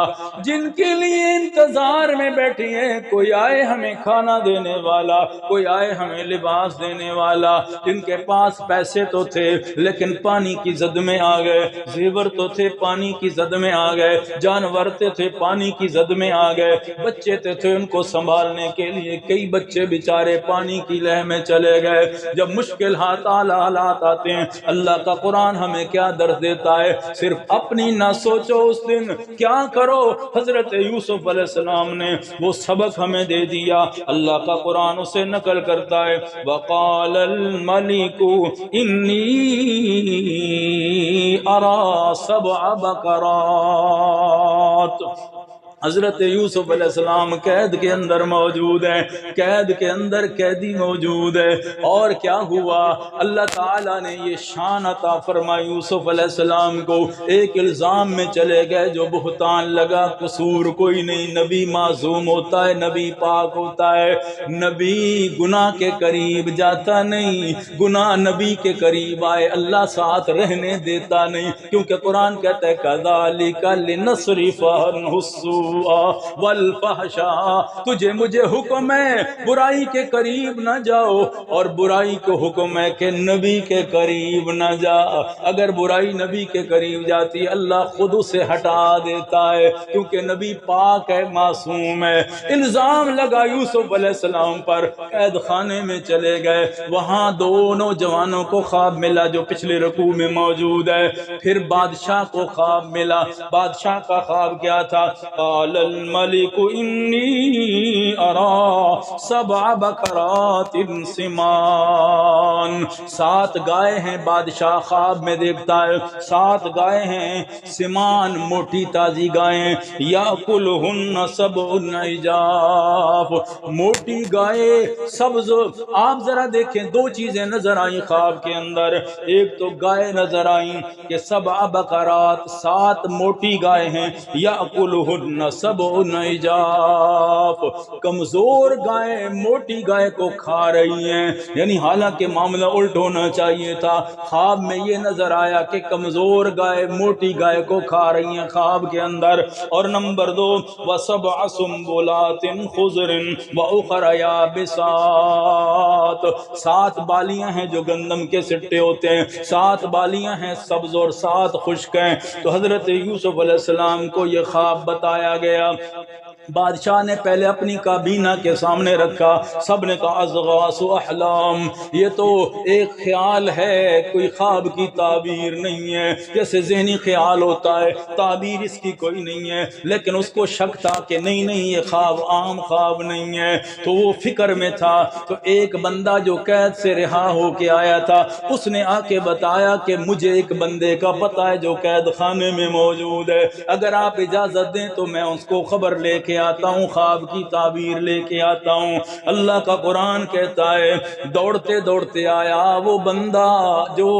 جن کے لیے انتظار میں بیٹھی ہیں کوئی آئے ہمیں کھانا دینے والا، کوئی آئے ہمیں لباس دینے والا، جن کے پاس پیسے تو تھے لیکن پانی کی زد میں آ گئے، زیور تو تھے پانی کی زد میں آ گئے، جانور تھے پانی کی زد میں آ گئے، بچے تھے ان کو سنبھالنے کے لیے کئی بچے بیچارے پانی کی لہر میں چلے گئے۔ جب مشکل حالات آتے ہیں اللہ کا قرآن ہمیں کیا درس دیتا ہے، صرف اپنی نہ سوچو اس دن کیا کرو۔ حضرت یوسف علیہ السلام نے وہ سبق ہمیں دے دیا، اللہ کا قرآن اسے نقل کرتا ہے، وَقَالَ الْمَلِكُ إِنِّي أَرَى سَبْعَ بَقَرَاتٍ۔ حضرت یوسف علیہ السلام قید کے اندر موجود ہیں، قید کے اندر قیدی موجود ہے، اور کیا ہوا، اللہ تعالیٰ نے یہ شان عطا فرمائی یوسف علیہ السلام کو، ایک الزام میں چلے گئے جو بہتان لگا، قصور کوئی نہیں، نبی معصوم ہوتا ہے، نبی پاک ہوتا ہے، نبی گناہ کے قریب جاتا نہیں، گناہ نبی کے قریب آئے اللہ ساتھ رہنے دیتا نہیں، کیونکہ قرآن کہتا ہے كَذَلِكَ لِنَصْرِفَ عَنْهُ السُّوءَ والفحشاء، تجھے مجھے حکم ہے برائی کے قریب نہ جاؤ، اور برائی کو حکم ہے کہ نبی کے قریب نہ جا، اگر برائی نبی کے قریب جاتی اللہ خود اسے ہٹا دیتا ہے، کیونکہ نبی پاک ہے، معصوم ہے۔ الزام لگا یوسف علیہ السلام پر، قید خانے میں چلے گئے، وہاں دونوں جوانوں کو خواب ملا جو پچھلے رکوع میں موجود ہے، پھر بادشاہ کو خواب ملا، بادشاہ کا خواب کیا تھا، قال الملك إني أرى 7 بقرات سمان، 7 گائے ہیں، بادشاہ خواب میں دیکھتا ہے 7 گائے ہیں، سمان موٹی تازی گائیں، يأكلهن 7 عجاف، موٹی گائے سبز۔ آپ ذرا دیکھیں 2 چیزیں نظر آئیں خواب کے اندر، ایک تو گائے نظر آئیں کہ 7 بقرات 7 موٹی گائے ہیں، يأكلهن وسبع عجاف، کمزور گائے موٹی گائے کو کھا رہی ہیں، یعنی حالانکہ معاملہ الٹ ہونا چاہیے تھا، خواب میں یہ نظر آیا کہ کمزور گائے موٹی گائے کو کھا رہی ہیں خواب کے اندر۔ اور نمبر 2 وسبع سنبلات خضر واخر یابسات، 7 بالیاں ہیں جو گندم کے سٹے ہوتے ہیں، 7 بالیاں ہیں سبز اور 7 خشک ہیں۔ تو حضرت یوسف علیہ السلام کو یہ خواب بتایا گیا، بادشاہ نے پہلے اپنی کابینہ کے سامنے رکھا، سب نے کہا اضغاث احلام، یہ تو ایک خیال ہے، کوئی خواب کی تعبیر نہیں ہے، جیسے ذہنی خیال ہوتا ہے، تعبیر اس کی کوئی نہیں ہے۔ لیکن اس کو شک تھا کہ نہیں یہ خواب عام خواب نہیں ہے، تو وہ فکر میں تھا۔ تو ایک بندہ جو قید سے رہا ہو کے آیا تھا، اس نے آ کے بتایا کہ مجھے ایک بندے کا پتہ ہے جو قید خانے میں موجود ہے، اگر آپ اجازت دیں تو میں اس کو خبر لے کے آتا ہوں، خواب کی تعبیر لے کے آتا ہوں۔ اللہ کا قرآن کہتا ہے دوڑتے دوڑتے آیا وہ بندہ جو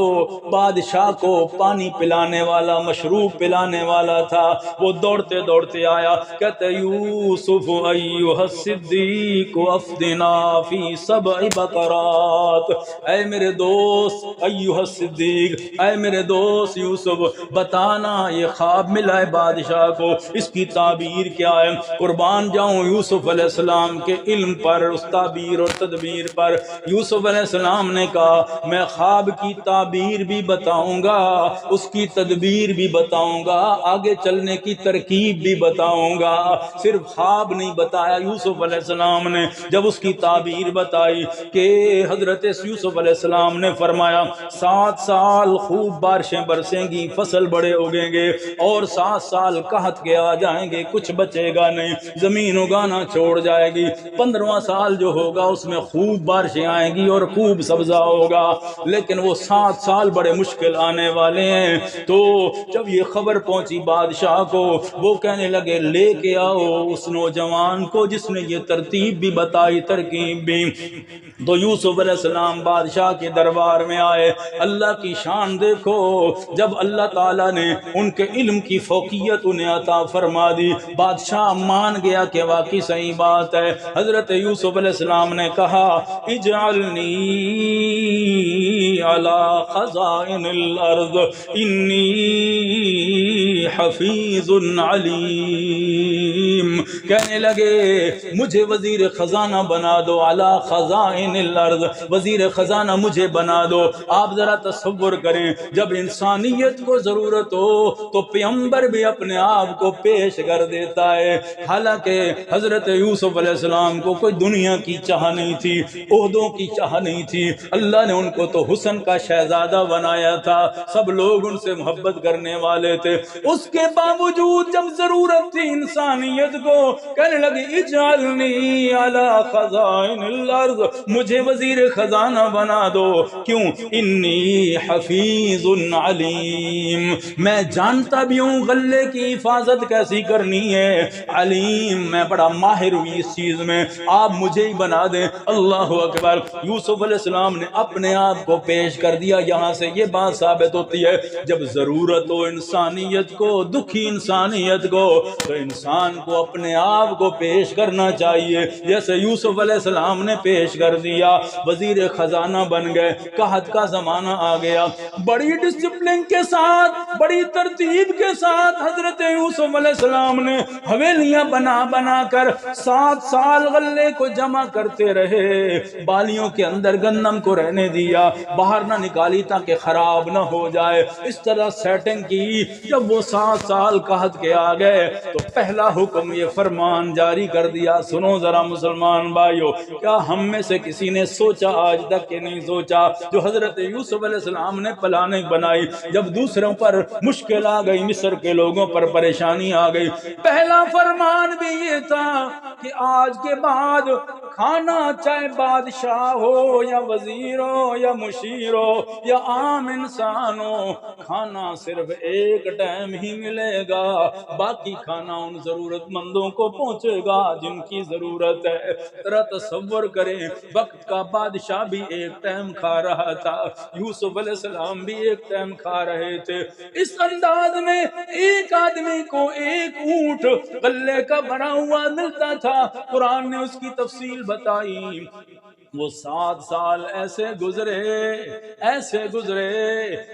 بادشاہ کو پانی پلانے والا، مشروب پلانے والا تھا، وہ دوڑتے دوڑتے آیا، کہتے یوسف ایھا الصدیق افدنا فی 7 بقرات، اے میرے دوست ایھا الصدیق، اے میرے دوست یوسف، بتانا یہ خواب ملا ہے بادشاہ کو، اس کی تعبیر کیا ہے؟ قربان جاؤں یوسف علیہ السلام کے علم پر، اس تعبیر اور تدبیر پر۔ یوسف علیہ السلام نے کہا میں خواب کی تعبیر بھی بتاؤں گا، اس کی تدبیر بھی بتاؤں گا، آگے چلنے کی ترکیب بھی بتاؤں گا، صرف خواب نہیں بتایا۔ یوسف علیہ السلام نے جب اس کی تعبیر بتائی کہ حضرت یوسف علیہ السلام نے فرمایا 7 سال خوب بارشیں برسیں گی، فصل بڑے اگیں گے، اور 7 سال قحط کے آ جائیں گے، کچھ بچے گا نہیں، زمین اگانا چھوڑ جائے گی، 15واں سال جو ہوگا اس میں خوب بارشیں آئیں گی اور خوب سبزہ ہوگا، لیکن وہ 7 سال بڑے مشکل آنے والے ہیں۔ تو جب یہ خبر پہنچی بادشاہ کو، وہ کہنے لگے لے کے آؤ اس نوجوان کو جس نے یہ ترتیب بھی بتائی، ترکیب بھی۔ تو یوسف علیہ السلام بادشاہ کے دربار میں آئے، اللہ کی شان دیکھو، جب اللہ تعالیٰ نے ان کے علم کی فوقیت انہیں عطا فرما دی، بادشاہ مان گیا کہ واقعی صحیح بات ہے۔ حضرت یوسف علیہ السلام نے کہا اجعلنی علی خزائن الارض انی حفیظ علیم، کہنے لگے مجھے وزیر خزانہ بنا دو، علی خزائن الارض، وزیر خزانہ مجھے بنا دو۔ آپ ذرا تصور کریں، جب انسانیت کو ضرورت ہو تو پیغمبر بھی اپنے آپ کو پیش کر دیتا ہے۔ حالانکہ حضرت یوسف علیہ السلام کو کوئی دنیا کی چاہ نہیں تھی، عہدوں کی چاہ نہیں تھی، اللہ نے ان کو تو حسن کا شہزادہ بنایا تھا، سب لوگ ان سے محبت کرنے والے تھے، اس کے باوجود جب ضرورت تھی انسانیت کو، کہنے لگی اجعلنی علی خزائن الارض، مجھے وزیر خزانہ بنا دو، کیوں؟ انی حفیظ علیم، میں جانتا بھی ہوں غلے کی حفاظت کیسی کرنی ہے، علیم میں بڑا ماہر ہوئی اس چیز میں، آپ مجھے ہی بنا دیں۔ اللہ اکبر، یوسف علیہ السلام نے اپنے آپ کو پیش کر دیا۔ یہاں سے یہ بات ثابت ہوتی ہے جب ضرورت ہو انسانیت کو، دکھی انسانیت کو، تو انسان کو اپنے آپ کو پیش کرنا چاہیے، جیسے یوسف علیہ السلام نے پیش کر دیا، وزیر خزانہ بن گئے، قحط کا زمانہ آ گیا، بڑی ڈسپلن کے ساتھ، بڑی ترتیب کے ساتھ حضرت یوسف علیہ السلام نے حویلیاں بنا بنا کر 7 سال غلے کو جمع کرتے رہے، بالیوں کے اندر گندم کو رہنے دیا، باہر نہ نکالی تاکہ خراب نہ ہو جائے، اس طرح سیٹنگ کی۔ جب وہ 7 سال قحط کے آ گئے تو پہلا حکم یہ فرمان جاری کر دیا، سنو ذرا مسلمان بھائیو، کیا ہم میں سے کسی نے سوچا آج تک کہ نہیں سوچا جو حضرت یوسف علیہ السلام نے پلاننگ بنائی، جب دوسروں پر مشکل آ گئی، مصر کے لوگوں پر پریشانی آ گئی، پہلا فرمان بھی یہ تھا کہ آج کے بعد کھانا چاہے بادشاہ ہو یا وزیر ہو یا مشیر ہو یا عام انسان ہو، کھانا صرف ایک ٹائم ہی ملے گا، باقی کھانا ان ضرورت مندوں کو پہنچے گا جن کی ضرورت ہے۔ ذرا تصور کریں، وقت کا بادشاہ بھی ایک ٹائم کھا رہا تھا، یوسف علیہ السلام بھی ایک ٹائم کھا رہے تھے، اس انداز میں ایک آدمی کو ایک اونٹ غلے کا بنا ہوا ملتا تھا۔ قرآن نے اس کی تفصیل بتائی۔ وہ 7 سال ایسے گزرے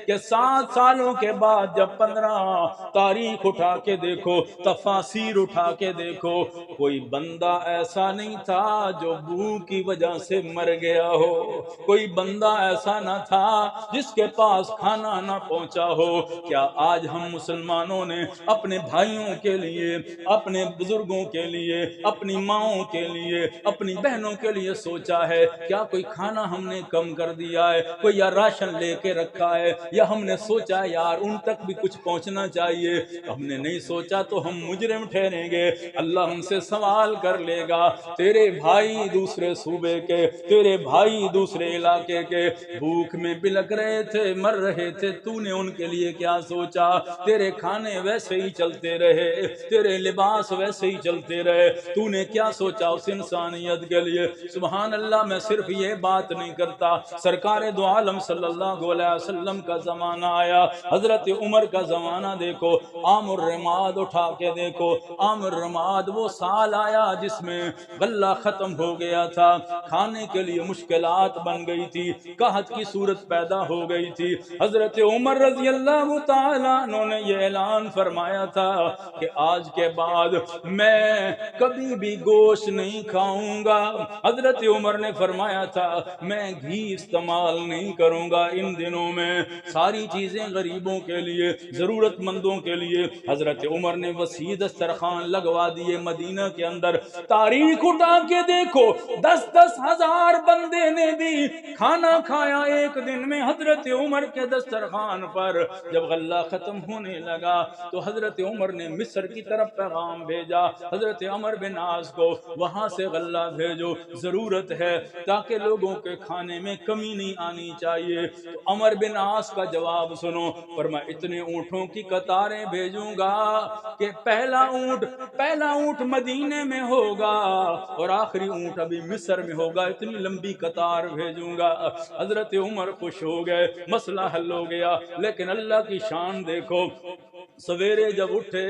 کہ 7 سالوں کے بعد جب 15 تاریخ اٹھا کے دیکھو، تفاسیر اٹھا کے دیکھو، کوئی بندہ ایسا نہیں تھا جو بھوک کی وجہ سے مر گیا ہو، کوئی بندہ ایسا نہ تھا جس کے پاس کھانا نہ پہنچا ہو۔ کیا آج ہم مسلمانوں نے اپنے بھائیوں کے لیے، اپنے بزرگوں کے لیے، اپنی ماؤں کے لیے، اپنی بہنوں کے لیے سوچا ہے؟ کیا کوئی کھانا ہم نے کم کر دیا ہے؟ کوئی یا راشن لے کے رکھا ہے، یا ہم نے سوچا یار ان تک بھی کچھ پہنچنا چاہیے؟ ہم نے نہیں سوچا تو ہم مجرم ٹھہریں گے، اللہ ہم سے سوال کر لے گا۔ تیرے بھائی دوسرے صوبے کے، تیرے بھائی دوسرے علاقے کے بھوک میں بلک رہے تھے، مر رہے تھے، تو نے ان کے لیے کیا سوچا؟ تیرے کھانے ویسے ہی چلتے رہے، تیرے لباس ویسے ہی چلتے رہے، تو نے کیا سوچا اس انسانیت کے لیے؟ سبحان اللہ۔ میں صرف یہ بات نہیں کرتا، سرکار دو عالم صلی اللہ علیہ وسلم کا زمانہ آیا، حضرت عمر کا زمانہ دیکھو، عام الرماد اٹھا کے دیکھو، عام الرماد وہ سال آیا جس میں غلہ ختم ہو گیا تھا، کھانے کے لیے مشکلات بن گئی تھی، قحط کی صورت پیدا ہو گئی تھی۔ حضرت عمر رضی اللہ تعالیٰ عنہ نے یہ اعلان فرمایا تھا کہ آج کے بعد میں کبھی بھی گوشت نہیں کھاؤں گا۔ حضرت عمر نے فرمایا تھا میں گھی استعمال نہیں کروں گا ان دنوں میں، ساری چیزیں غریبوں کے لیے، ضرورت مندوں کے لیے۔ حضرت عمر نے وسیع دسترخوان لگوا دیے مدینہ کے اندر۔ تاریخ اٹھا کے دیکھو، 10 ہزار بندے نے بھی کھانا کھایا ایک دن میں حضرت عمر کے دسترخوان پر۔ جب غلہ ختم ہونے لگا تو حضرت عمر نے مصر کی طرف پیغام بھیجا، حضرت عمر بن عاص کو وہاں سے غلہ بھیجو، ضرورت ہے تاکہ لوگوں کے کھانے میں کمی نہیں آنی چاہیے۔ تو عمر بن عاص کا جواب سنو، فرمایا اتنے اونٹوں کی قطاریں بھیجوں گا کہ پہلا اونٹ مدینے میں ہوگا اور آخری اونٹ ابھی مصر میں ہوگا، اتنی لمبی قطار بھیجوں گا۔ حضرت عمر خوش ہو گئے، مسئلہ حل ہو گیا۔ لیکن اللہ کی شان دیکھو، سویرے جب اٹھے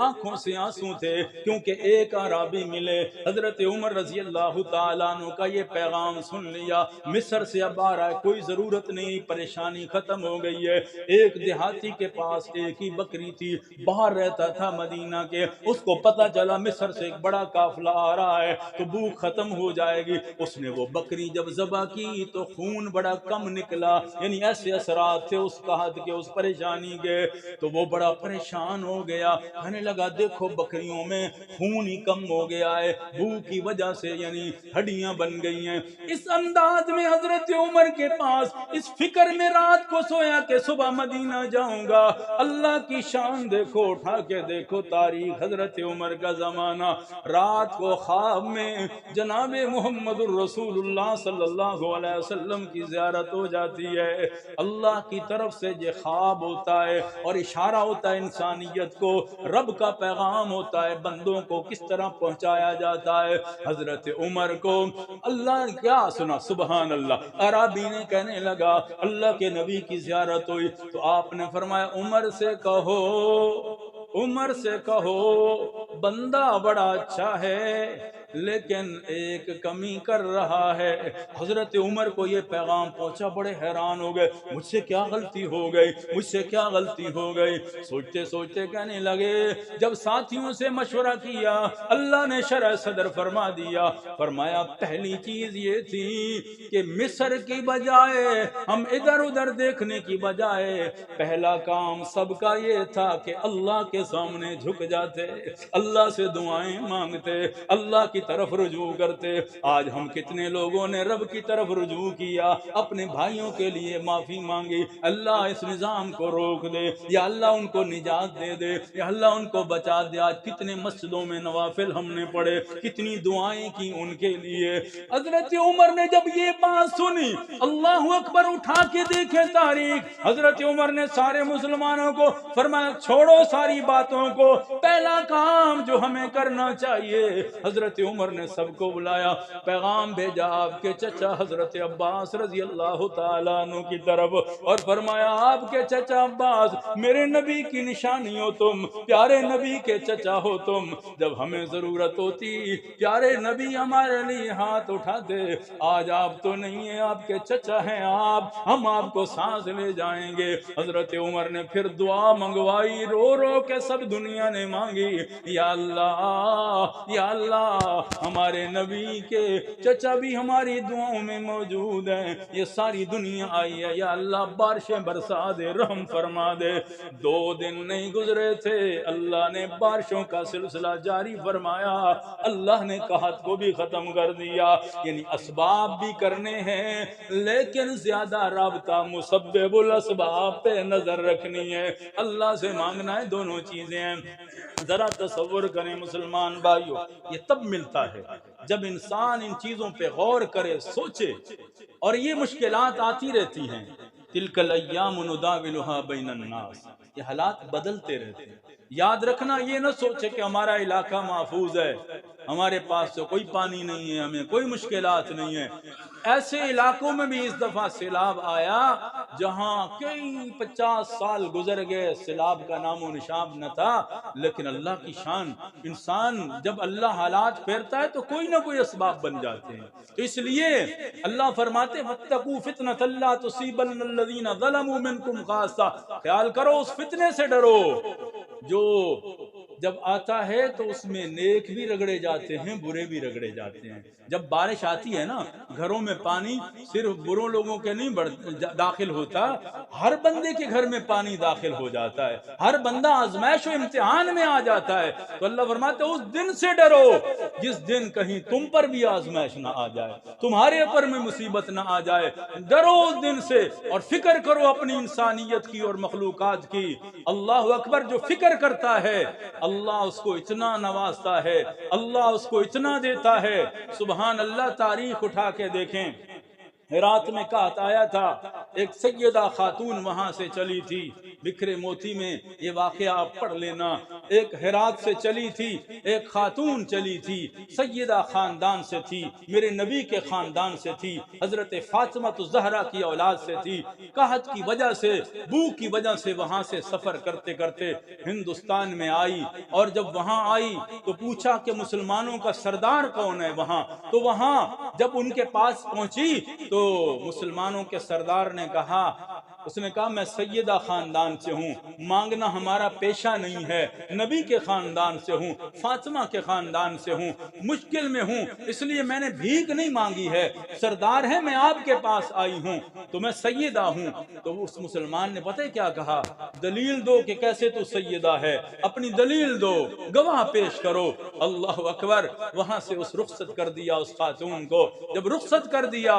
آنکھوں سے آنسو تھے، کیونکہ ایک اعرابی ملے، حضرت عمر رضی اللہ تعالیٰ عنہ کا یہ پیغام سن لیا، مصر سے اب آ رہا ہے، کوئی ضرورت نہیں، پریشانی ختم ہو گئی ہے۔ ایک دیہاتی کے پاس ایک ہی بکری تھی، باہر رہتا تھا مدینہ کے، اس کو پتا چلا مصر سے ایک بڑا قافلہ آ رہا ہے تو بھوک ختم ہو جائے گی۔ اس نے وہ بکری جب ذبح کی تو خون بڑا کم نکلا، یعنی ایسے اثرات تھے اس قحط کے، اس پریشانی کے، تو وہ بڑا پریشان ہو گیا، کہنے لگا دیکھو بکریوں میں خون ہی کم ہو گیا ہے، بھوک کی وجہ سے یعنی ہڈیاں بن گئی ہیں۔ اس انداز میں حضرت عمر کے پاس اس فکر میں رات کو سویا کہ صبح مدینہ جاؤں گا۔ اللہ کی شان دیکھو، اٹھا کے دیکھو تاریخ، حضرت عمر کا زمانہ، رات کو خواب میں جناب محمد الرسول اللہ صلی اللہ علیہ وسلم کی زیارت ہو جاتی ہے۔ اللہ کی طرف سے یہ خواب ہوتا ہے اور اشارہ ہوتا ہے انسانیت کو، رب کا پیغام ہوتا ہے بندوں کو کس طرح پہنچایا جاتا ہے۔ حضرت عمر کو اللہ نے کیا سنا، سبحان اللہ، عربی نے کہنے لگا اللہ کے نبی کی زیارت ہوئی تو آپ نے فرمایا عمر سے کہو بندہ بڑا اچھا ہے لیکن ایک کمی کر رہا ہے۔ حضرت عمر کو یہ پیغام پہنچا، بڑے حیران ہو گئے، مجھ سے کیا غلطی ہو گئی، سوچتے سوچتے کہنے لگے، جب ساتھیوں سے مشورہ کیا اللہ نے شرح صدر فرما دیا، فرمایا پہلی چیز یہ تھی کہ مصر کی بجائے ہم ادھر ادھر دیکھنے کی بجائے پہلا کام سب کا یہ تھا کہ اللہ کے سامنے جھک جاتے، اللہ سے دعائیں مانگتے، اللہ کی طرف رجوع کرتے۔ آج ہم کتنے لوگوں نے رب کی طرف رجوع کیا، اپنے بھائیوں کے لیے معافی مانگی، اللہ اس نظام کو روک دے، یا اللہ ان کو نجات دے دے، یا اللہ ان کو بچا دے۔ آج کتنے مسجدوں میں نوافل ہم نے پڑھے، کتنی دعائیں کی ان کے لیے۔ حضرت عمر نے جب یہ بات سنی، اللہ اکبر، اٹھا کے دیکھیں تاریخ، حضرت عمر نے سارے مسلمانوں کو فرمایا چھوڑو ساری باتوں کو، پہلا کام جو ہمیں کرنا چاہیے، حضرت عمر نے سب کو بلایا، پیغام بھیجا آپ کے چچا حضرت عباس رضی اللہ تعالیٰ عنہ کی طرف، اور فرمایا آپ کے چچا عباس میرے نبی کی نشانی ہو تم، پیارے نبی کے چچا ہو تم، جب ہمیں ضرورت ہوتی پیارے نبی ہمارے لیے ہاتھ اٹھاتے، آج آپ تو نہیں ہیں، آپ کے چچا ہیں آپ، ہم آپ کو سانس لے جائیں گے۔ حضرت عمر نے پھر دعا منگوائی، رو رو کے سب دنیا نے مانگی، یا اللہ ہمارے نبی کے چچا بھی ہماری دعاؤں میں موجود ہیں، یہ ساری دنیا آئی ہے، یا اللہ بارشیں برسا دے، رحم فرما دے۔ 2 دن نہیں گزرے تھے، اللہ نے بارشوں کا سلسلہ جاری فرمایا، اللہ نے قحط کو بھی ختم کر دیا۔ یعنی اسباب بھی کرنے ہیں لیکن زیادہ رابطہ مسبب الاسباب پہ نظر رکھنی ہے، اللہ سے مانگنا ہے، دونوں چیزیں ہیں۔ ذرا تصور کریں مسلمان بھائیو، یہ تب ملتا ہے جب انسان ان چیزوں پہ غور کرے، سوچے، اور یہ مشکلات آتی رہتی ہیں۔ تلک الایام نداولها بین الناس، یہ حالات بدلتے رہتے ہیں۔ یاد رکھنا، یہ نہ سوچے کہ ہمارا علاقہ محفوظ ہے، ہمارے پاس تو کوئی پانی نہیں ہے، ہمیں کوئی مشکلات نہیں ہے۔ ایسے علاقوں میں بھی اس دفعہ سیلاب آیا جہاں کئی 50 سال گزر گئے، سیلاب کا نام و نشان نہ تھا، لیکن اللہ کی شان، انسان جب اللہ حالات پھیرتا ہے تو کوئی نہ کوئی اسباب بن جاتے ہیں۔ تو اس لیے اللہ فرماتے وَاتَّقُوا فِتْنَةً لَا تُصِيبَنَّ الَّذِينَ ظَلَمُوا مِنْكُمْ خَاصَّةً، خیال کرو اس فتنے سے ڈرو جو جب آتا ہے تو اس میں نیک بھی رگڑے جاتے ہیں، برے بھی رگڑے جاتے ہیں۔ جب بارش آتی ہے نا، گھروں میں پانی صرف بروں لوگوں کے نہیں داخل ہوتا، ہر بندے کے گھر میں پانی داخل ہو جاتا ہے، ہر بندہ آزمائش و امتحان میں آ جاتا ہے۔ تو اللہ فرماتے اس دن سے ڈرو جس دن کہیں تم پر بھی آزمائش نہ آ جائے، تمہارے اوپر میں مصیبت نہ آ جائے، ڈرو اس دن سے، اور فکر کرو اپنی انسانیت کی اور مخلوقات کی۔ اللہ اکبر، جو فکر کرتا ہے اللہ اس کو اتنا نوازتا ہے، اللہ اس کو اتنا دیتا ہے، سبحان اللہ۔ تاریخ اٹھا کے دیکھیں، ہرات میں کہت آیا تھا، ایک سیدہ خاتون وہاں سے چلی تھی، بکھرے موتی میں یہ واقعہ آپ پڑھ لینا۔ ایک ہرات سے چلی تھی، ایک خاتون چلی تھی، سیدہ خاندان سے تھی، میرے نبی کے خاندان سے تھی، حضرت فاطمہ الزہرا کی اولاد سے تھی۔ قحط کی وجہ سے، بھوک کی وجہ سے وہاں سے سفر کرتے کرتے ہندوستان میں آئی، اور جب وہاں آئی تو پوچھا کہ مسلمانوں کا سردار کون ہے وہاں، تو وہاں جب ان کے پاس پہنچی تو مسلمانوں کے سردار نے کہا، اس نے کہا میں سیدہ خاندان سے ہوں، مانگنا ہمارا پیشہ نہیں ہے، نبی کے خاندان سے ہوں، فاطمہ کے خاندان سے ہوں، مشکل میں ہوں اس لیے میں نے بھیک نہیں مانگی ہے، سردار ہے میں آپ کے پاس آئی ہوں تو میں سیدہ ہوں۔ تو اس مسلمان نے پتہ کیا کہا، دلیل دو کہ کیسے تو سیدہ ہے، اپنی دلیل دو، گواہ پیش کرو۔ اللہ اکبر، وہاں سے اس رخصت کر دیا اس خاتون کو۔ جب رخصت کر دیا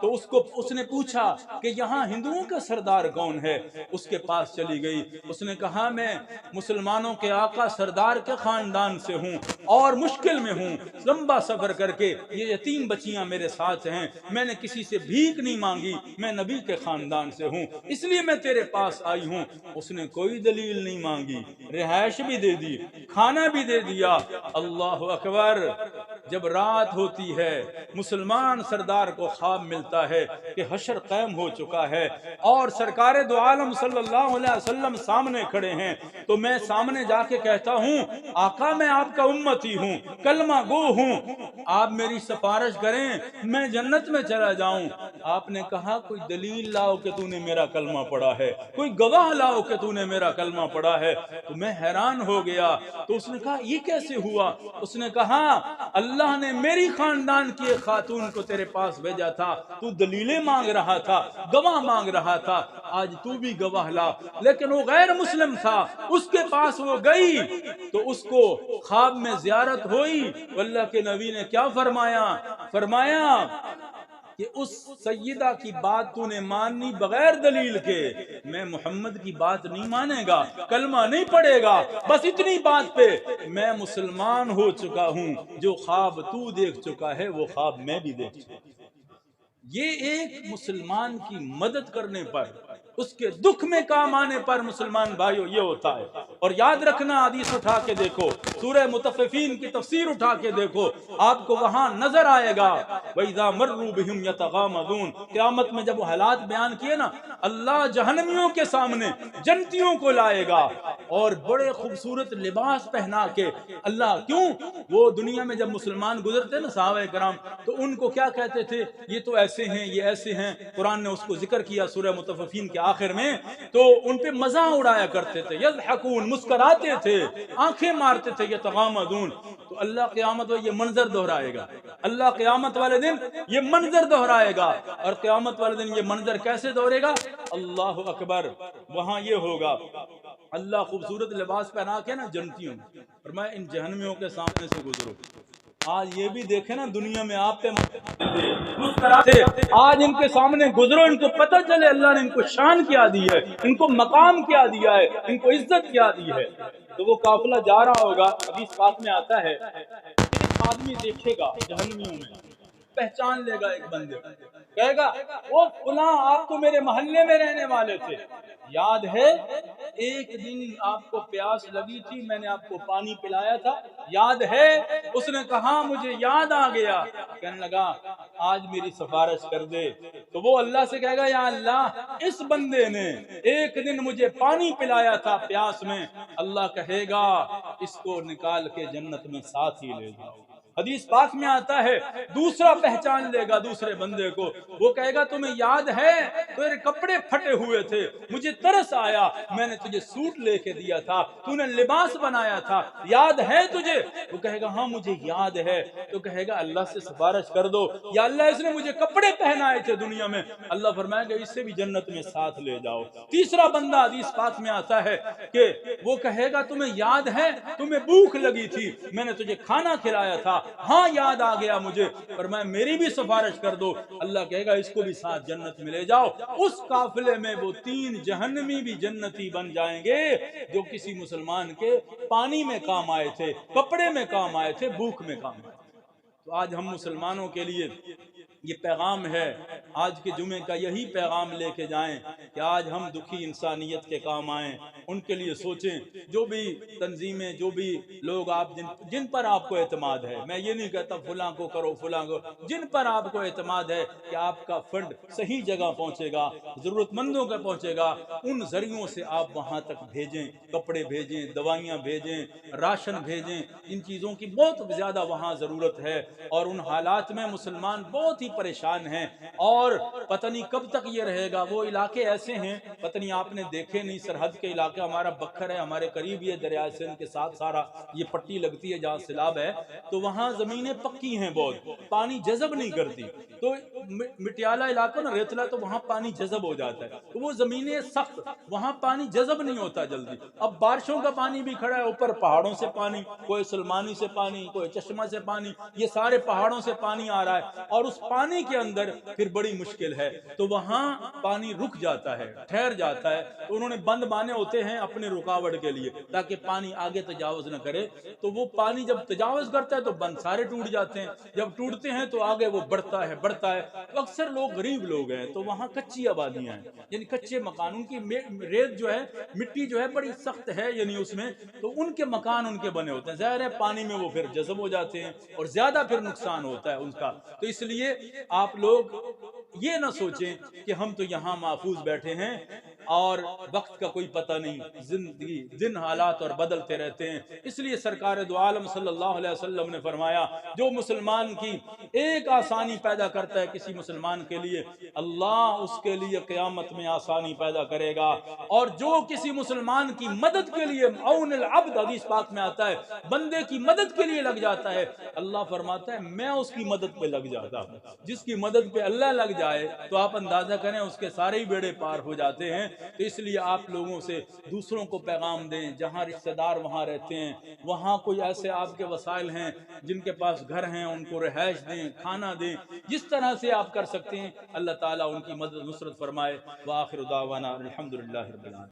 تو اس نے پوچھا کہ یہاں ہندوؤں کا سردار کون ہے، اس کے پاس چلی گئی، اس نے کہا میں مسلمانوں کے آقا سردار کے خاندان سے ہوں اور مشکل میں ہوں، لمبا سفر کر کے، یہ یتیم بچیاں میرے ساتھ ہیں، میں نے کسی سے بھیک نہیں مانگی، میں نبی کے خاندان سے ہوں اس لیے میں تیرے پاس آئی ہوں۔ اس نے کوئی دلیل نہیں مانگی، رہائش بھی دے دی، کھانا بھی دے دیا۔ اللہ اکبر، جب رات ہوتی ہے مسلمان سردار کو خواب ملتا ہے کہ حشر قائم ہو چکا ہے اور سرکار دو عالم صلی اللہ علیہ وسلم سامنے کھڑے ہیں، تو میں سامنے جا کے کہتا ہوں آقا میں آپ کا امتی ہوں، کلمہ گو ہوں، آپ میری سفارش کریں میں جنت میں چلا جاؤں۔ آپ نے کہا کوئی دلیل لاؤ کہ تو نے میرا کلمہ پڑھا ہے، کوئی گواہ لاؤ کہ تو نے میرا کلمہ پڑھا ہے۔ تو میں حیران ہو گیا، تو اس نے کہا یہ کیسے ہوا؟ اس نے کہا اللہ نے میری خاندان کی ایک خاتون کو تیرے پاس بھیجا تھا، تو دلیلیں مانگ رہا تھا، گواہ مانگ رہا تھا، آج تو بھی گواہ لا۔ لیکن وہ غیر مسلم تھا، اس کے پاس وہ گئی تو اس کو خواب میں زیارت ہوئی، اللہ کے نبی نے کیا فرمایا کہ اس سیدہ کی بات تو نے ماننی بغیر دلیل کے، میں محمد کی بات نہیں مانے گا، کلمہ نہیں پڑھے گا، بس اتنی بات پہ میں مسلمان ہو چکا ہوں، جو خواب تو دیکھ چکا ہے وہ خواب میں بھی دیکھ چکا ہوں۔ یہ ایک مسلمان کی مدد کرنے پر، اس کے دکھ میں کام آنے پر مسلمان بھائیو یہ ہوتا ہے۔ اور یاد رکھنا، حدیث اٹھا کے دیکھو، سورہ مطففین کی تفسیر اٹھا کے دیکھو، آپ کو وہاں نظر آئے گا وَإِذَا مَرُّوا بِهِمْ يَتَغَامَضُونَ، قیامت میں جب وہ حالات بیان کیے نا، اللہ جہنمیوں کے سامنے جنتیوں کو لائے گا اور بڑے خوبصورت لباس پہنا کے اللہ، کیوں وہ دنیا میں جب مسلمان گزرتے نا صحابہ کرام تو ان کو کیا کہتے تھے، یہ تو ایسے ہیں، یہ ایسے ہیں، قرآن نے اس کو ذکر کیا سورہ مطففین کے آخر میں، تو ان پہ مزاح اڑایا کرتے تھے، یضحکون، مسکراتے تھے، آنکھیں مارتے تھے، یتغامضون۔ تو اللہ قیامت میں یہ منظر دہرائے گا، اللہ قیامت والے دن یہ منظر دہرائے گا، اور قیامت والے دن یہ منظر کیسے دہرے گا؟ اللہ اکبر، وہاں یہ ہوگا اللہ خوبصورت لباس پہنا کے نا جنتیوں اور میں ان جہنمیوں کے سامنے سے گزروں۔ آج یہ بھی دیکھیں نا دنیا میں آپ پہ مسکراتے، آج ان کے سامنے گزرو، ان کو پتہ چلے اللہ نے ان کو شان کیا دی ہے، ان کو مقام کیا دیا ہے، ان کو عزت کیا دی ہے۔ تو وہ قافلہ جا رہا ہوگا، حدیث پاک میں آتا ہے ایک آدمی دیکھے گا جہنمیوں میں، پہچان لے گا ایک بندے، کہے گا وہ فلاں آپ تو میرے محلے میں رہنے والے تھے، یاد ہے ایک دن آپ کو پیاس لگی تھی، میں نے آپ کو پانی پلایا تھا، یاد ہے؟ اس نے کہا مجھے یاد آ گیا، کہنے لگا آج میری سفارش کر دے۔ تو وہ اللہ سے کہے گا یا اللہ اس بندے نے ایک دن مجھے پانی پلایا تھا پیاس میں، اللہ کہے گا اس کو نکال کے جنت میں ساتھ ہی لے جاؤ۔ حدیث پاک میں آتا ہے دوسرا پہچان لے گا دوسرے بندے کو، وہ کہے گا تمہیں یاد ہے تیرے کپڑے پھٹے ہوئے تھے، مجھے ترس آیا، میں نے تجھے سوٹ لے کے دیا تھا، تو نے لباس بنایا تھا، یاد ہے تجھے؟ وہ کہے گا ہاں مجھے یاد ہے۔ تو کہے گا اللہ سے سفارش کر دو، یا اللہ اس نے مجھے کپڑے پہنائے تھے دنیا میں، اللہ فرمائے گا اس سے بھی جنت میں ساتھ لے جاؤ۔ تیسرا بندہ حدیث پاک میں آتا ہے کہ وہ کہے گا تمہیں یاد ہے تمہیں بھوک لگی تھی، میں نے تجھے کھانا کھلایا تھا، ہاں یاد آ گیا مجھے، فرمایا میری بھی سفارش کر دو، اللہ کہے گا اس کو بھی ساتھ جنت میں لے جاؤ۔ اس قافلے میں وہ 3 جہنمی بھی جنتی بن جائیں گے جو کسی مسلمان کے پانی میں کام آئے تھے، کپڑے میں کام آئے تھے، بھوک میں کام آئے تھے۔ تو آج ہم مسلمانوں کے لیے یہ پیغام ہے، آج کے جمعے کا یہی پیغام لے کے جائیں کہ آج ہم دکھی انسانیت کے کام آئیں، ان کے لیے سوچیں، جو بھی تنظیمیں، جو بھی لوگ آپ جن پر آپ کو اعتماد ہے، میں یہ نہیں کہتا فلاں کو کرو فلاں کو، جن پر آپ کو اعتماد ہے کہ آپ کا فنڈ صحیح جگہ پہنچے گا، ضرورت مندوں کا پہنچے گا، ان ذریعوں سے آپ وہاں تک بھیجیں، کپڑے بھیجیں، دوائیاں بھیجیں، راشن بھیجیں، ان چیزوں کی بہت زیادہ وہاں ضرورت ہے، اور ان حالات میں مسلمان بہت ہی پریشان ہیں، اور پتہ نہیں کب تک یہ رہے گا۔ وہ علاقے ایسے ہیں، پتہ نہیں آپ نے دیکھے نہیں، سرحد کے علاقے، ہمارا بکھر ہے ہمارے قریب، یہ دریائے سندھ کے ساتھ سارا یہ پٹی لگتی ہے جہاں سیلاب ہے، تو وہاں زمینیں پکی ہیں، بہت پانی جذب نہیں کرتی، تو مٹیالہ علاقہ نا ریتلا، تو وہاں پانی جذب ہو جاتا ہے، تو وہ زمینیں سخت، وہاں پانی جذب نہیں ہوتا جلدی۔ اب بارشوں کا پانی بھی کھڑا ہے، اوپر پہاڑوں سے پانی، کوئی سلمانی سے پانی، کوئی چشمہ سے پانی، یہ سارے پہاڑوں سے پانی آ رہا ہے، اور اس پانی کے اندر پھر بڑی مشکل ہے، تو وہاں پانی رک جاتا ہے، ٹھہر جاتا ہے، تو انہوں نے بند بانے ہوتے ہیں اپنے رکاوٹ کے لیے تاکہ پانی آگے تجاوز نہ کرے، تو وہ پانی جب تجاوز کرتا ہے تو بند سارے ٹوٹ جاتے ہیں، جب ٹوٹتے ہیں تو آگے وہ بڑھتا ہے بڑھتا ہے، تو اکثر لوگ غریب لوگ ہیں، تو وہاں کچی آبادیاں ہیں، یعنی کچے مکان، ان کی ریت جو ہے، مٹی جو ہے بڑی سخت ہے، یعنی اس میں، تو ان کے مکان ان کے بنے ہوتے ہیں، ظاہر ہے پانی میں وہ پھر جذب ہو جاتے ہیں اور زیادہ پھر نقصان ہوتا ہے ان کا، تو اس لیے آپ لوگ یہ نہ سوچیں کہ ہم تو یہاں محفوظ بیٹھے ہیں اور وقت کا کوئی پتہ نہیں، زندگی دن حالات اور بدلتے رہتے ہیں، اس لیے سرکار دو عالم صلی اللہ علیہ وسلم نے فرمایا جو مسلمان کی ایک آسانی پیدا کرتا ہے کسی مسلمان کے لیے، اللہ اس کے لیے قیامت میں آسانی پیدا کرے گا، اور جو کسی مسلمان کی مدد کے لیے، عون العبد حدیث پاک میں آتا ہے، بندے کی مدد کے لیے لگ جاتا ہے، اللہ فرماتا ہے میں اس کی مدد پہ لگ جاتا ہوں۔ جس کی مدد پہ اللہ لگ جائے تو آپ اندازہ کریں اس کے سارے ہی بیڑے پار ہو جاتے ہیں، تو اس لیے آپ لوگوں سے دوسروں کو پیغام دیں، جہاں رشتہ دار وہاں رہتے ہیں، وہاں کوئی ایسے آپ کے وسائل ہیں جن کے پاس گھر ہیں، ان کو رہائش دیں، کھانا دیں، جس طرح سے آپ کر سکتے ہیں، اللہ تعالیٰ ان کی مدد نصرت فرمائے۔ وآخر دعوانا الحمدللہ رب العالمین۔